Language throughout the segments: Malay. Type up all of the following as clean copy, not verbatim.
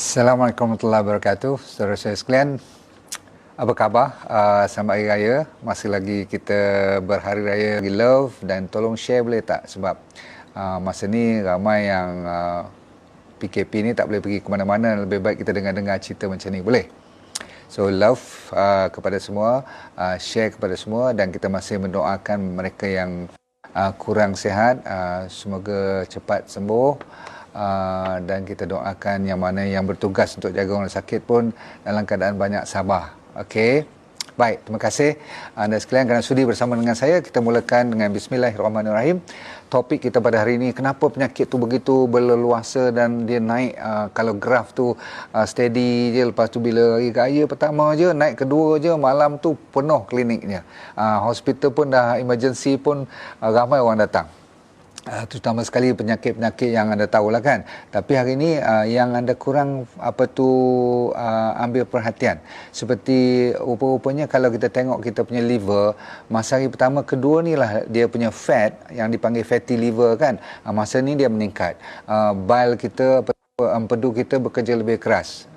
Assalamualaikum warahmatullahi wabarakatuh. Saudara saya sekalian, apa khabar? Selamat Hari Raya. Masih lagi kita berhari raya lagi love, dan tolong share boleh tak? Sebab masa ni ramai yang PKP ni tak boleh pergi ke mana-mana. Lebih baik kita dengar-dengar cerita macam ni, boleh? So love kepada semua, share kepada semua, dan kita masih mendoakan mereka yang kurang sihat, semoga cepat sembuh. Dan kita doakan yang mana yang bertugas untuk jaga orang sakit pun dalam keadaan banyak sabar. Okey. Baik, terima kasih anda sekalian kerana sudi bersama dengan saya. Kita mulakan dengan Bismillahirrahmanirrahim. Topik kita pada hari ini, kenapa penyakit tu begitu berleluasa dan dia naik, kalau graf tu steady je, lepas tu bila hari raya pertama je, naik kedua je, malam tu penuh kliniknya. Hospital pun dah emergency pun ramai orang datang. Terutama sekali penyakit-penyakit yang anda tahulah kan. Tapi hari ini yang anda kurang ambil perhatian. Seperti rupa-rupanya kalau kita tengok kita punya liver, masa hari pertama kedua ni lah dia punya fat yang dipanggil fatty liver kan. Masa ni dia meningkat. Bile kita, empedu kita bekerja lebih keras.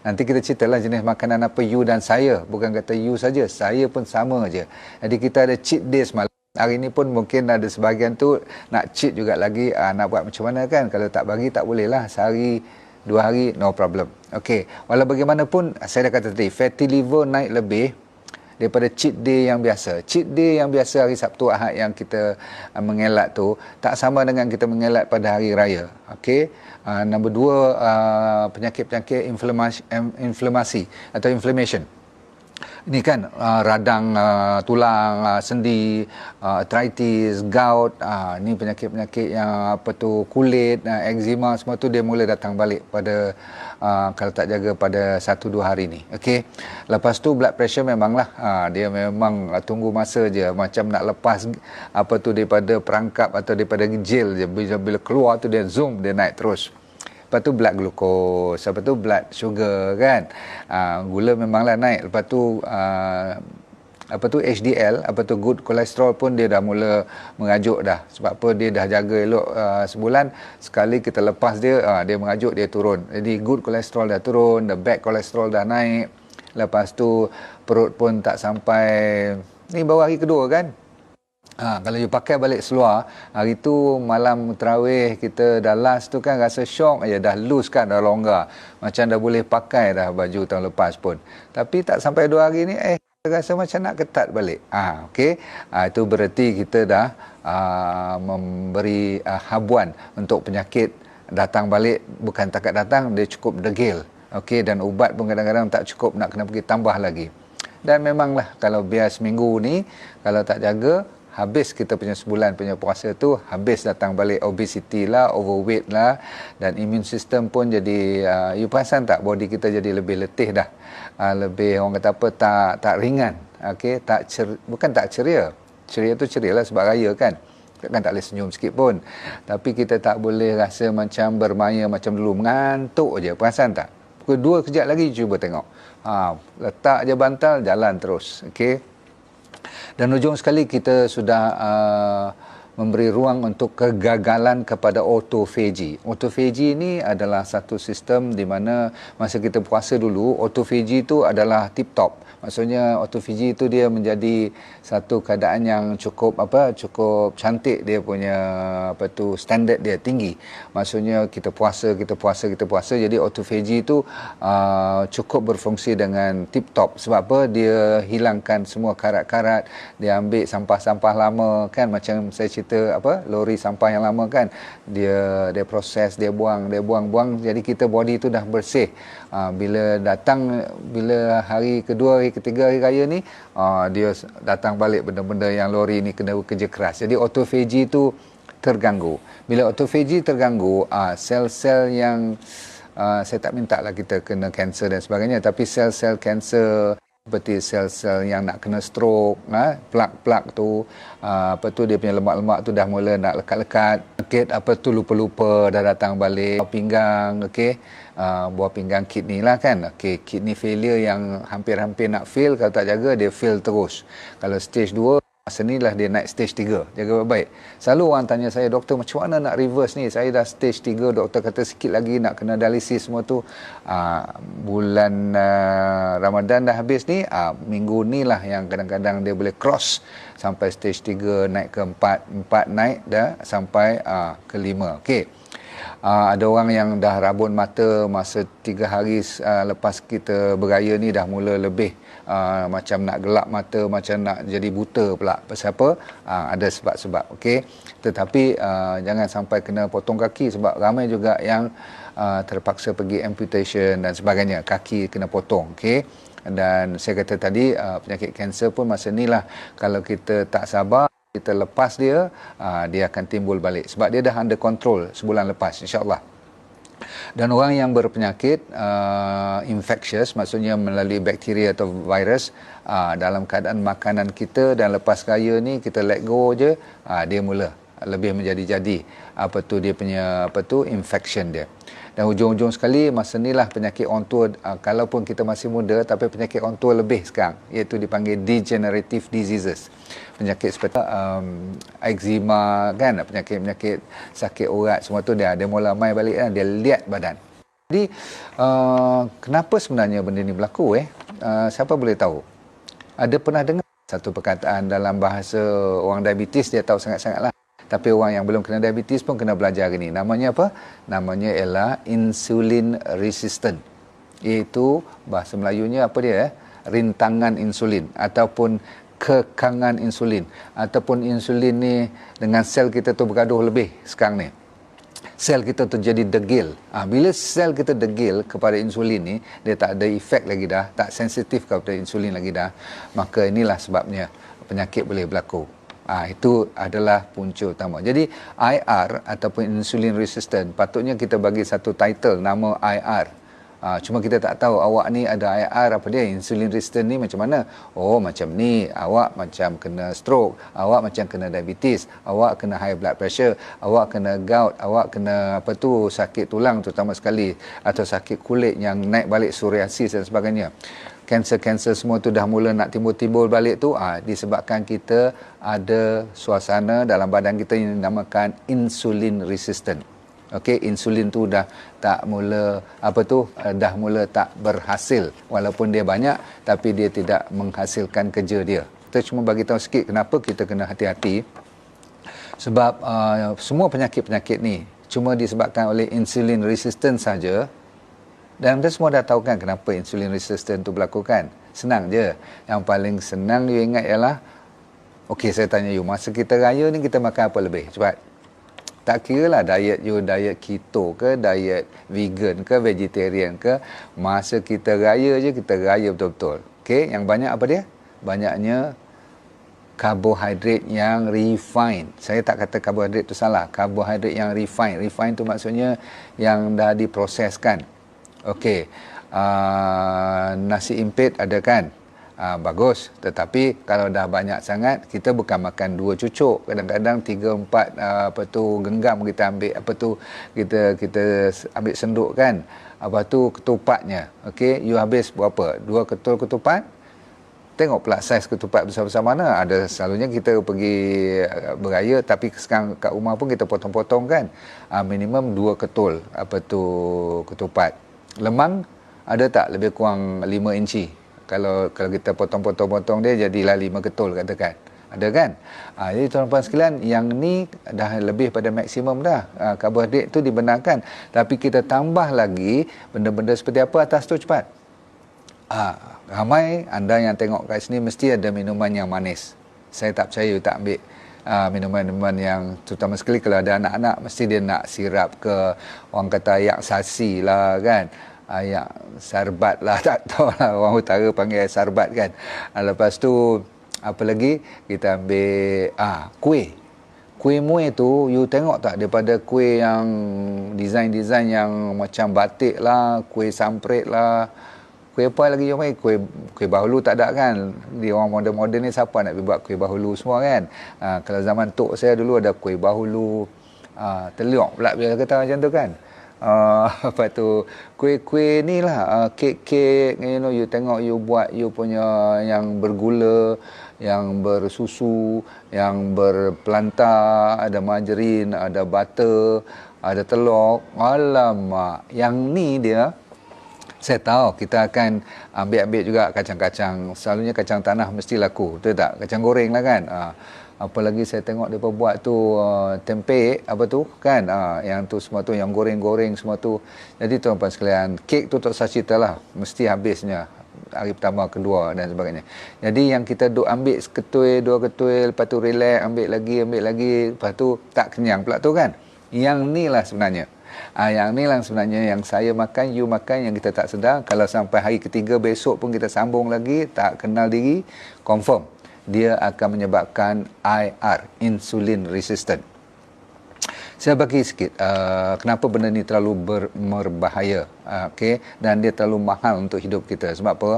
Nanti kita ceritalah jenis makanan apa you dan saya. Bukan kata you saja, saya pun sama je. Jadi kita ada cheat day semalam. Hari ni pun mungkin ada sebahagian tu nak cheat juga lagi, nak buat macam mana kan. Kalau tak bagi tak boleh lah, sehari 2 hari no problem. Okey, walau bagaimanapun saya dah kata tadi, fatty liver naik lebih daripada cheat day yang biasa. Cheat day yang biasa hari Sabtu Ahad yang kita mengelak tu tak sama dengan kita mengelak pada hari raya. Okey. Nombor 2, penyakit-penyakit inflamasi atau inflammation. Ini kan radang tulang, sendi, arthritis, gout, ni penyakit-penyakit yang kulit, eczema, semua tu dia mula datang balik pada kalau tak jaga pada 1-2 hari ni. Okey. Lepas tu blood pressure memanglah dia memang tunggu masa je, macam nak lepas daripada perangkap atau daripada jail je, bila keluar tu dia zoom, dia naik terus. Lepas tu blood glucose, lepas tu blood sugar kan. Gula memanglah naik. Lepas tu HDL, good cholesterol pun dia dah mula mengajuk dah. Sebab apa, dia dah jaga elok sebulan, sekali kita lepas dia, dia mengajuk, dia turun. Jadi good cholesterol dah turun, the bad cholesterol dah naik. Lepas tu perut pun tak sampai, ni baru hari kedua kan. Kalau you pakai balik seluar, hari tu malam tarawih kita dah last tu kan, rasa syok aja, dah loose kan, dah longgar. Macam dah boleh pakai dah baju tahun lepas pun. Tapi tak sampai 2 hari ni, rasa macam nak ketat balik. Okey. Itu bererti kita dah memberi habuan untuk penyakit datang balik. Bukan takat datang, dia cukup degil. Okey, dan ubat pun kadang-kadang tak cukup, nak kena pergi tambah lagi. Dan memanglah kalau biar seminggu ni, kalau tak jaga, habis kita punya sebulan punya puasa tu, habis datang balik obesity lah, overweight lah, dan immune system pun jadi, you perasan tak, body kita jadi lebih letih dah, lebih orang kata apa, tak ringan. Okey, bukan tak ceria tu ceria lah sebab raya kan, takkan tak boleh senyum sikit pun, tapi kita tak boleh rasa macam bermaya macam dulu, mengantuk je. Perasan tak? Pukul 2 kejap lagi cuba tengok, letak je bantal, jalan terus. Okey. Dan ujung sekali kita sudah memberi ruang untuk kegagalan kepada autophagy. Autophagy ini adalah satu sistem di mana masa kita puasa dulu, autophagy itu adalah tip top. Maksudnya autophagy itu dia menjadi satu keadaan yang cukup cantik, dia punya standard dia tinggi. Maksudnya kita puasa, jadi autophagy itu cukup berfungsi dengan tip top. Sebab apa? Dia hilangkan semua karat-karat, dia ambil sampah-sampah lama kan, macam saya cerita lori sampah yang lama kan, dia proses, dia buang, jadi kita body itu dah bersih. Bila hari kedua, hari ketiga, hari raya ni, dia datang balik benda-benda yang lori ni kena bekerja keras. Jadi autophagy itu terganggu. Bila autophagy terganggu, sel-sel yang saya tak minta lah kita kena kanser dan sebagainya, tapi sel-sel kanser seperti sel-sel yang nak kena stroke, plak-plak tu, dia punya lemak-lemak tu dah mula nak lekat-lekat, sakit lupa-lupa dah datang balik, buah pinggang, buah pinggang kidney lah kan, kidney failure yang hampir-hampir nak fail, kalau tak jaga dia fail terus. Kalau stage 2 Masa ni lah dia naik stage 3. Jaga baik-baik. Selalu orang tanya saya, doktor macam mana nak reverse ni? Saya dah stage 3, doktor kata sikit lagi nak kena dialisis semua tu. Bulan Ramadan dah habis ni, minggu ni lah yang kadang-kadang dia boleh cross sampai stage 3, naik ke 4, 4 naik dah sampai ke 5. Okey. Ada orang yang dah rabun mata masa 3 hari lepas kita beraya ni dah mula lebih macam nak gelap mata, macam nak jadi buta pula. Pasal apa? Ada sebab-sebab. Okey. Tetapi jangan sampai kena potong kaki, sebab ramai juga yang terpaksa pergi amputation dan sebagainya. Kaki kena potong. Okey. Dan saya kata tadi penyakit kanser pun masa ni lah, kalau kita tak sabar, kita lepas dia, dia akan timbul balik. Sebab dia dah under control sebulan lepas, insyaAllah. Dan orang yang berpenyakit infectious, maksudnya melalui bakteria atau virus, dalam keadaan makanan kita dan lepas raya ni kita let go je, dia mula lebih menjadi-jadi dia punya infection dia. Dan ujung-ujung sekali masa ni lah penyakit orang tua, kalaupun kita masih muda, tapi penyakit orang tua lebih sekarang, iaitu dipanggil degenerative diseases. Penyakit seperti eczema kan, penyakit-penyakit sakit urat semua tu dia mula mai balik kan, dia liat badan. Jadi kenapa sebenarnya benda ni berlaku siapa boleh tahu? Ada pernah dengar satu perkataan dalam bahasa orang diabetes, dia tahu sangat-sangat lah. Tapi orang yang belum kena diabetes pun kena belajar hari ni. Namanya apa? Namanya ialah insulin resistant. Iaitu bahasa Melayunya apa dia? Rintangan insulin ataupun kekangan insulin. Ataupun insulin ni dengan sel kita tu bergaduh lebih sekarang ni. Sel kita tu jadi degil. Bila sel kita degil kepada insulin ni, dia tak ada efek lagi dah, tak sensitif kepada insulin lagi dah, maka inilah sebabnya penyakit boleh berlaku. Itu adalah punca utama. Jadi IR ataupun insulin resistant, patutnya kita bagi satu title, nama IR. Cuma kita tak tahu awak ni ada IR apa dia, insulin resistant ni macam mana. Oh macam ni, awak macam kena stroke, awak macam kena diabetes, awak kena high blood pressure, awak kena gout, awak kena sakit tulang terutama sekali, atau sakit kulit yang naik balik psoriasis dan sebagainya. Kanser-kanser semua tu dah mula nak timbul-timbul balik tu, disebabkan kita ada suasana dalam badan kita yang dinamakan insulin resistant. Okey, insulin tu dah tak mula dah mula tak berhasil, walaupun dia banyak tapi dia tidak menghasilkan kerja dia. Kita cuma bagi tahu sikit kenapa kita kena hati-hati. Sebab semua penyakit-penyakit ni cuma disebabkan oleh insulin resistant saja. Dan kita semua dah tahu kan kenapa insulin resistant tu berlaku kan? Senang je. Yang paling senang you ingat ialah, okey saya tanya you, masa kita raya ni kita makan apa lebih? Cepat. Tak kira lah diet you, diet keto ke, diet vegan ke, vegetarian ke, masa kita raya je, kita raya betul-betul. Okey, yang banyak apa dia? Banyaknya karbohidrat yang refined. Saya tak kata karbohidrat tu salah. Karbohidrat yang refined. Refined tu maksudnya yang dah diproseskan. Okey, nasi impit ada kan? Bagus. Tetapi kalau dah banyak sangat, kita bukan makan 2 cucuk. Kadang-kadang 3-4 genggam kita ambil kita ambil senduk kan. Ketupatnya. Okey, you habis berapa? 2 ketul ketupat? Tengok pula saiz ketupat besar-besar mana. Ada selalunya kita pergi beraya, tapi sekarang kat rumah pun kita potong-potong kan. Minimum 2 ketul ketupat. Lemang ada tak lebih kurang 5 inci? Kalau kita potong-potong dia jadilah 5 ketul katakan. Ada kan? Jadi tuan-tuan sekalian, yang ni dah lebih pada maksimum dah. Karbohidrat tu dibenarkan. Tapi kita tambah lagi benda-benda seperti apa atas tu cepat. Ramai anda yang tengok kat sini mesti ada minuman yang manis. Saya tak percaya you tak ambil minuman-minuman yang, terutama sekali kalau ada anak-anak, mesti dia nak sirap ke, orang kata ayak sasi lah kan, ayak sarbat lah, tak tahu lah, orang utara panggil sarbat kan. Lepas tu apa lagi, kita ambil kuih muih tu, you tengok tak, daripada kuih yang design-design yang macam batik lah, kuih samprit lah, kuih apa lagi yang main, kuih bahulu tak ada kan. Di orang moden-moden ni siapa nak buat kuih bahulu semua kan. Kalau zaman tok saya dulu ada kuih bahulu, teliok pula bila kata macam tu kan. Apa tu, kuih-kuih ni lah, kek-kek, you tengok you buat you punya yang bergula, yang bersusu, yang berpelanta, ada margarin, ada butter, ada telur. Alamak, yang ni dia, saya tahu kita akan ambil juga kacang-kacang. Selalunya kacang tanah mesti laku, betul tak? Kacang goreng lah kan. Apalagi saya tengok dia buat tu tempeh, apa tu kan. Yang tu semua tu, yang goreng-goreng semua tu. Jadi tuan-tuan sekalian, kek tu tak usah cerita lah. Mesti habisnya hari pertama, kedua dan sebagainya. Jadi yang kita duk ambil seketul, dua ketul, lepas tu relax, ambil lagi, lepas tu tak kenyang pula tu kan. Yang ni lah sebenarnya. Yang ni lah sebenarnya yang saya makan, you makan, yang kita tak sedar. Kalau sampai hari ketiga besok pun kita sambung lagi, tak kenal diri, confirm dia akan menyebabkan IR, insulin resistant. Saya bagi sikit kenapa benda ni terlalu berbahaya, okey, dan dia terlalu mahal untuk hidup kita. Sebab apa?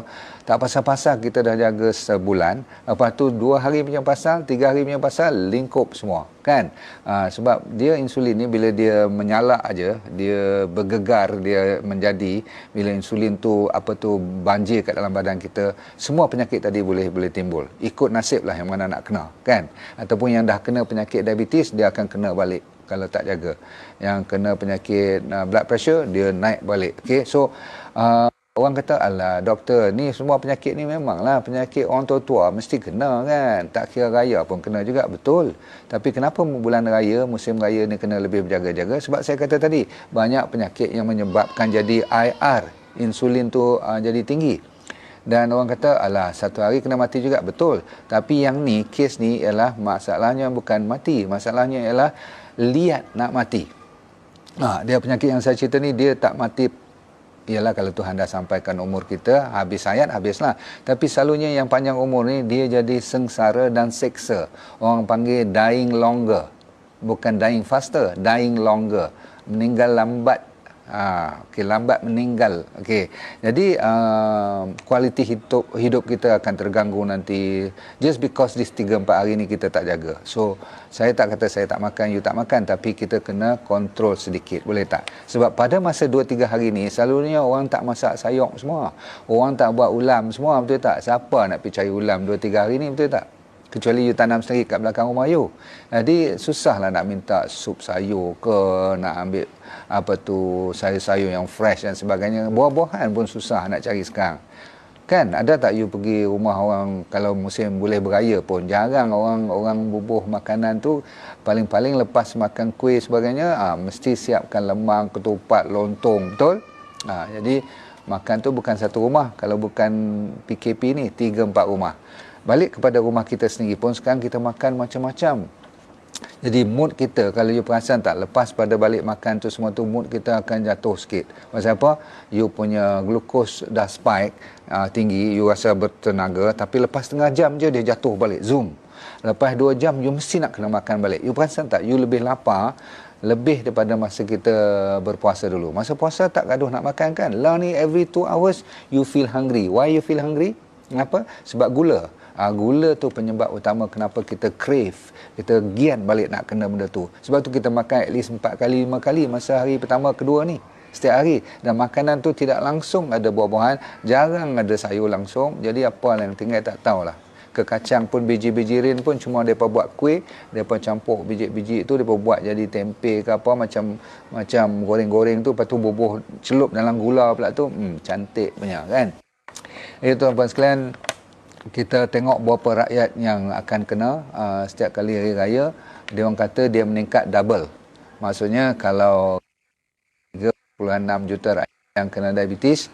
Tak pasal-pasal kita dah jaga sebulan, lepas tu 2 hari punya pasal, 3 hari punya pasal, lingkup semua kan. Sebab dia insulin ni bila dia menyalak aja, dia bergegar, dia menjadi, bila insulin tu banjir kat dalam badan kita, semua penyakit tadi boleh timbul. Ikut nasib lah yang mana nak kena kan. Ataupun yang dah kena penyakit diabetes, dia akan kena balik kalau tak jaga. Yang kena penyakit blood pressure, dia naik balik. Okay, so orang kata, alah doktor, ni semua penyakit ni memanglah penyakit orang tua-tua, mesti kena kan, tak kira raya pun kena juga, betul. Tapi kenapa bulan raya, musim raya ni kena lebih berjaga-jaga? Sebab saya kata tadi, banyak penyakit yang menyebabkan jadi IR, insulin tu jadi tinggi. Dan orang kata, alah satu hari kena mati juga, betul. Tapi yang ni, kes ni ialah masalahnya bukan mati, masalahnya ialah liat nak mati. Dia penyakit yang saya cerita ni, dia tak mati ialah kalau Tuhan dah sampaikan umur kita, habis hayat, habislah. Tapi selalunya yang panjang umur ni, dia jadi sengsara dan seksa. Orang panggil dying longer. Bukan dying faster, dying longer. Meninggal lambat. Okay, lambat meninggal. Okay. Jadi kualiti hidup kita akan terganggu nanti just because this 3-4 hari ni kita tak jaga. So saya tak kata saya tak makan, you tak makan, tapi kita kena kontrol sedikit, boleh tak? Sebab pada masa 2-3 hari ni selalunya orang tak masak sayur semua, orang tak buat ulam semua, betul tak? Siapa nak pergi cari ulam 2-3 hari ni, betul tak? Kecuali you tanam sendiri kat belakang rumah you. Jadi susahlah nak minta sup sayur ke, nak ambil sayur-sayur yang fresh dan sebagainya. Buah-buahan pun susah nak cari sekarang. Kan, ada tak you pergi rumah orang kalau musim boleh beraya pun, jarang orang bubuh makanan tu. Paling-paling lepas makan kuih sebagainya, mesti siapkan lemang, ketupat, lontong, betul? Jadi makan tu bukan satu rumah, kalau bukan PKP ni 3-4 rumah. Balik kepada rumah kita sendiri pun, sekarang kita makan macam-macam. Jadi mood kita, kalau you perasan tak, lepas pada balik makan tu semua tu, mood kita akan jatuh sikit. Pasal apa? You punya glukos dah spike tinggi, you rasa bertenaga, tapi lepas setengah jam je dia jatuh balik, zoom. Lepas 2 jam, you mesti nak kena makan balik. You perasan tak, you lebih lapar lebih daripada masa kita berpuasa dulu. Masa puasa tak gaduh nak makan kan. Lah ni every 2 hours you feel hungry. Why you feel hungry? Kenapa? Sebab gula. Gula tu penyebab utama kenapa kita crave, kita gian balik nak kena benda tu. Sebab tu kita makan at least 4 kali, 5 kali masa hari pertama, kedua ni, setiap hari. Dan makanan tu tidak langsung ada buah-buahan, jarang ada sayur langsung. Jadi apa yang tinggal tak tahulah. Ke kacang pun, biji-bijirin pun cuma mereka buat kuih, mereka campur biji-biji tu, mereka buat jadi tempe ke apa, macam goreng-goreng tu, lepas tu bubuh celup dalam gula pula tu, cantik punya kan. Tuan-tuan sekalian, kita tengok berapa rakyat yang akan kena setiap kali hari raya. Dia orang kata dia meningkat double. Maksudnya kalau 3.6 juta rakyat yang kena diabetes,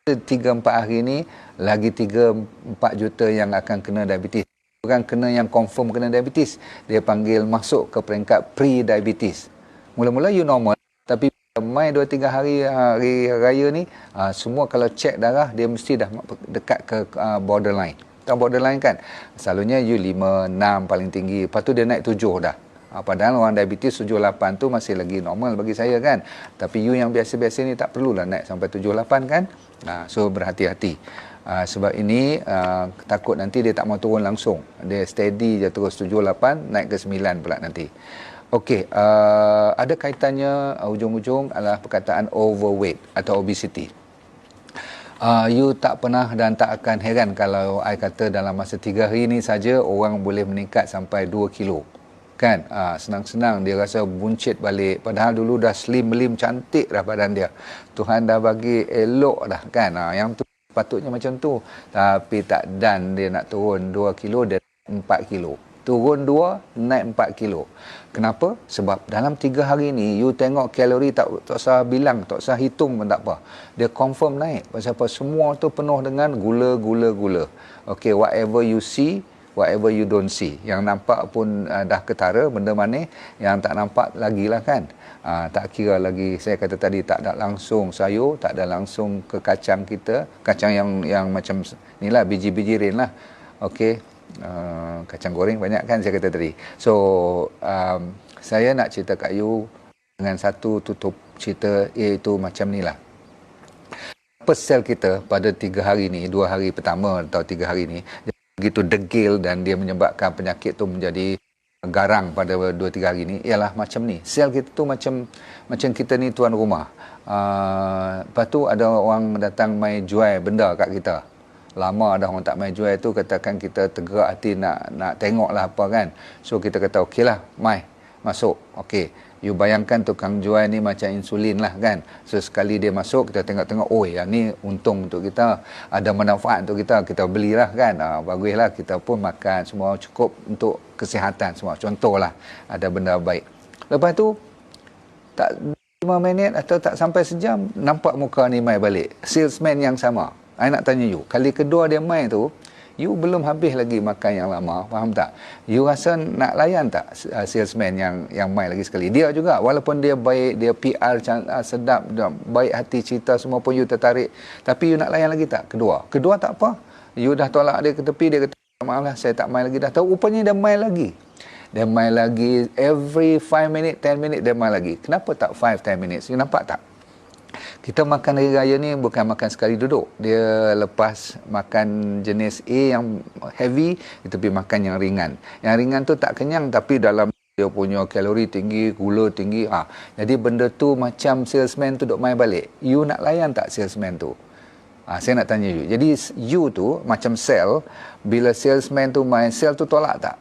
3-4 hari ni lagi 3-4 juta yang akan kena diabetes. Bukan kena yang confirm kena diabetes, dia panggil masuk ke peringkat pre-diabetes. Mula-mula you normal, tapi mai 2-3 hari raya ni, semua kalau cek darah, dia mesti dah dekat ke borderline. Tahu borderline kan? Selalunya you 5, 6 paling tinggi, lepas tu dia naik 7 dah. Padahal orang diabetes 7-8 tu masih lagi normal bagi saya kan. Tapi you yang biasa-biasa ni tak perlulah naik sampai 7-8 kan. So berhati-hati. Sebab ini takut nanti dia tak mau turun langsung. Dia steady je terus 7-8, naik ke 9 pula nanti. Okey, ada kaitannya ujung-ujung adalah perkataan overweight atau obesity. You tak pernah dan tak akan heran kalau I kata dalam masa 3 hari ni saja orang boleh meningkat sampai 2 kilo. Kan? Senang-senang dia rasa buncit balik. Padahal dulu dah slim cantik dah badan dia. Tuhan dah bagi elok dah kan. Yang tu patutnya macam tu. Tapi tak dan dia nak turun 2 kilo, dia 4 kilo. Turun 2, naik 4 kilo. Kenapa? Sebab dalam 3 hari ni, you tengok kalori tak usah bilang, tak usah hitung pun tak apa. Dia confirm naik. Pasal apa? Semua tu penuh dengan gula. Okay, whatever you see, whatever you don't see. Yang nampak pun dah ketara, benda manis. Yang tak nampak lagilah kan. Tak kira lagi, saya kata tadi, tak ada langsung sayur, tak ada langsung ke kacang kita. Kacang yang macam ni lah, biji-biji rin lah. Okay. Kacang goreng banyak kan saya kata tadi. So saya nak cerita kat you dengan satu tutup cerita, iaitu macam ni lah. Apa sel kita pada 3 hari ni, 2 hari pertama atau 3 hari ni begitu degil dan dia menyebabkan penyakit tu menjadi garang pada 2-3 hari ni, ialah macam ni. Sel kita tu macam kita ni tuan rumah. Lepas tu ada orang datang mai jual benda kat kita. Lama dah orang tak main jual tu, katakan kita tergerak hati nak tengok lah apa kan. So kita kata okey lah, mai masuk. Okey, you bayangkan tukang jual ni macam insulin lah kan. So sekali dia masuk, kita tengok-tengok, oh yang ni untung untuk kita, ada manfaat untuk kita belilah kan. Baguslah, kita pun makan semua cukup untuk kesihatan semua. Contohlah ada benda baik. Lepas tu tak 5 minit atau tak sampai sejam, nampak muka ni mai balik, salesman yang sama. I nak tanya you, kali kedua dia main tu, you belum habis lagi makan yang lama, faham tak? You rasa nak layan tak salesman yang main lagi sekali? Dia juga, walaupun dia baik, dia PR sedap, dia baik hati, cerita semua pun you tertarik, tapi you nak layan lagi tak? Kedua tak apa, you dah tolak dia ke tepi, dia kata maaf lah, saya tak main lagi dah. Tahu rupanya dia main lagi. Dia main lagi, every 5 minit, 10 minit dia main lagi. Kenapa tak 5-10 minutes? You nampak tak? Kita makan hari raya ni bukan makan sekali duduk. Dia lepas makan jenis A yang heavy, kita pergi makan yang ringan. Yang ringan tu tak kenyang, tapi dalam dia punya kalori tinggi, gula tinggi. Jadi benda tu macam salesman tu duk main balik. You nak layan tak salesman tu? Saya nak tanya you. Jadi you tu macam sel, bila salesman tu main, sel tu tolak tak?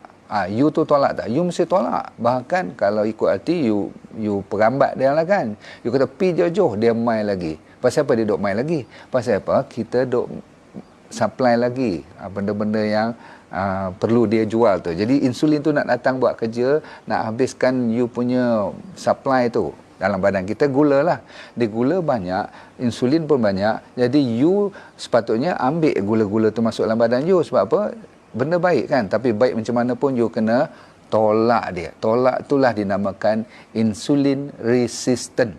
You tu tolak tak? You mesti tolak. Bahkan kalau ikut hati, you perambat dia lah kan. You kata pi jauh-jauh, dia main lagi. Pasal apa dia duk main lagi? Pasal apa? Kita duk supply lagi benda-benda yang perlu dia jual tu. Jadi insulin tu nak datang buat kerja, nak habiskan you punya supply tu. Dalam badan kita gula lah. Dia gula banyak, insulin pun banyak. Jadi you sepatutnya ambil gula-gula tu masuk dalam badan you. Sebab apa? Benda baik kan, tapi baik macam mana pun you kena tolak dia. Tolak itulah dinamakan insulin resistant.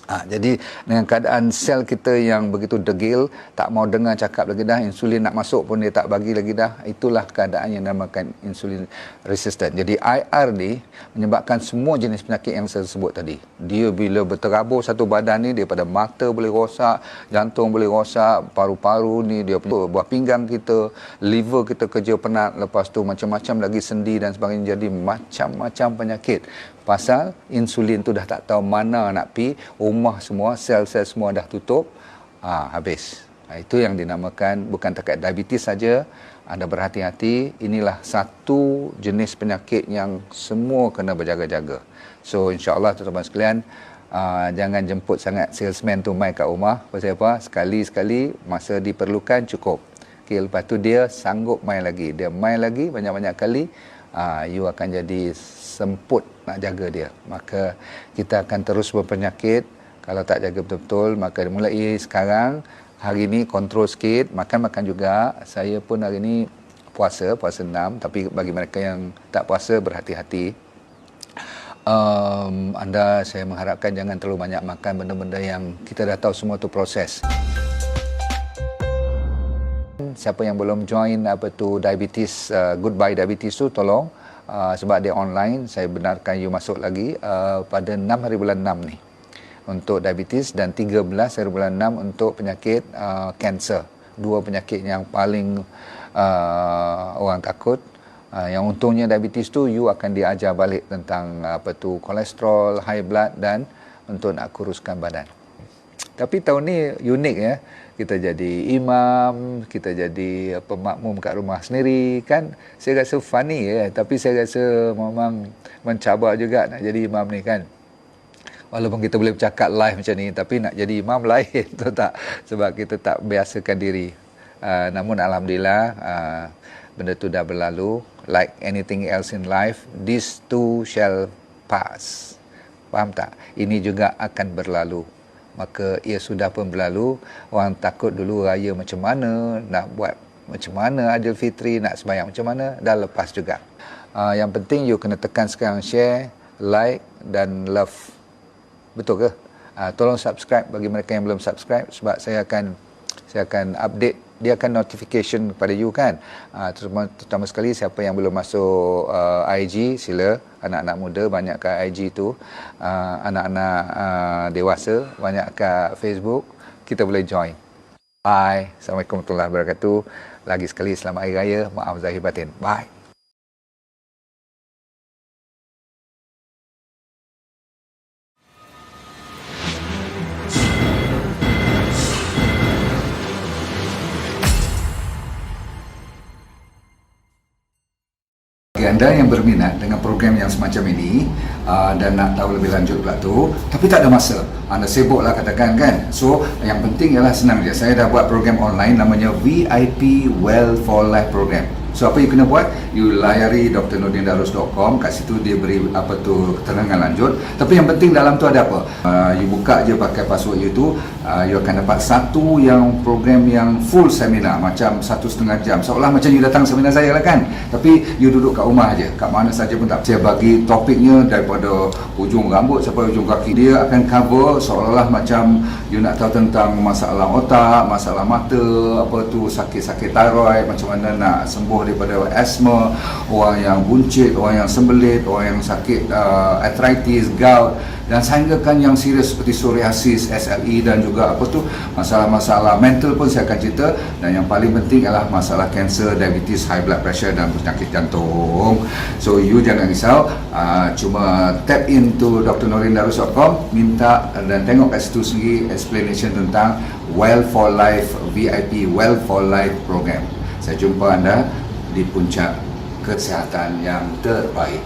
Jadi dengan keadaan sel kita yang begitu degil, tak mau dengar cakap lagi dah, insulin nak masuk pun dia tak bagi lagi dah, itulah keadaan yang dinamakan insulin resistant. Jadi IR ni menyebabkan semua jenis penyakit yang saya sebut tadi. Dia bila berterabur satu badan ni, daripada mata boleh rosak, jantung boleh rosak, paru-paru ni dia buah pinggang kita, liver kita kerja penat, lepas tu macam-macam lagi sendi dan sebagainya. Jadi macam-macam penyakit. Pasal insulin tu dah tak tahu mana nak pi, rumah semua, sel-sel semua dah tutup, habis. Itu yang dinamakan, bukan dekat diabetes saja, anda berhati-hati. Inilah satu jenis penyakit yang semua kena berjaga-jaga. So insya-Allah tuan-tuan sekalian, jangan jemput sangat salesman tu mai kat rumah. Pasal apa? Sekali-sekali masa diperlukan cukup. Okay, lepas tu dia sanggup main lagi. Dia main lagi banyak-banyak kali, you akan jadi semput nak jaga dia. Maka kita akan terus berpenyakit kalau tak jaga betul-betul. Maka mulai sekarang, hari ni kontrol sikit, makan-makan juga. Saya pun hari ni puasa 6, tapi bagi mereka yang tak puasa, berhati-hati. Anda, saya mengharapkan jangan terlalu banyak makan benda-benda yang kita dah tahu semua tu proses. Siapa yang belum join diabetes, Goodbye Diabetes tu, tolong, sebab dia online, saya benarkan you masuk lagi pada 6 hari bulan 6 ni untuk diabetes, dan 13 hari bulan 6 untuk penyakit kanser. Dua penyakit yang paling orang takut. Yang untungnya diabetes tu you akan diajar balik tentang kolesterol, high blood dan untuk nak kuruskan badan. Tapi tahun ni unik ya. Kita jadi imam, kita jadi pemakmum kat rumah sendiri kan. Saya rasa funny ya, tapi saya rasa memang mencabar juga nak jadi imam ni kan. Walaupun kita boleh bercakap live macam ni, tapi nak jadi imam lain tu tak, sebab kita tak biasakan diri. Namun alhamdulillah benda tu dah berlalu. Like anything else in life, this too shall pass. Faham tak? Ini juga akan berlalu. Maka ia sudah pun berlalu. Orang takut dulu raya macam mana, nak buat macam mana Aidilfitri, nak sembahyang macam mana, dah lepas juga. Yang penting you kena tekan sekarang, share, like dan love. Betul ke? Tolong subscribe bagi mereka yang belum subscribe, sebab saya akan update, dia akan notification kepada you kan. Terutama sekali siapa yang belum masuk IG, sila. Anak-anak muda banyak kat IG tu, anak-anak dewasa banyak kat Facebook, kita boleh join. Bye. Assalamualaikum warahmatullahi wabarakatuh. Lagi sekali selamat Hari Raya, maaf zahir batin. Bye. Bagi anda yang berminat dengan program yang semacam ini dan nak tahu lebih lanjut pula tu, tapi tak ada masa, anda sibuk lah katakan kan. So yang penting ialah senang je, saya dah buat program online namanya VIP Well for Life Program. So apa you kena buat, you layari drnordindarus.com, kat situ dia beri keterangan lanjut. Tapi yang penting dalam tu ada apa, you buka je pakai password you tu, you akan dapat satu yang program yang full seminar, macam 1,5 jam, seolah macam you datang seminar saya lah kan. Tapi you duduk kat rumah aje, kat mana saja pun tak. Saya bagi topiknya daripada ujung rambut sampai ujung kaki. Dia akan cover seolah-olah macam you nak tahu tentang masalah otak, masalah mata, sakit-sakit thyroid, macam mana nak sembuh daripada asma, orang yang buncit, orang yang sembelit, orang yang sakit arthritis, gout, dan sehinggakan yang serius seperti psoriasis, SLE dan juga masalah-masalah mental pun saya akan cerita. Dan yang paling penting adalah masalah kanser, diabetes, high blood pressure dan penyakit jantung. So you jangan risau, cuma tap into drnordindarus.com, minta dan tengok kat situ sendiri explanation tentang Well for Life VIP Well for Life program. Saya jumpa anda di puncak kesihatan yang terbaik.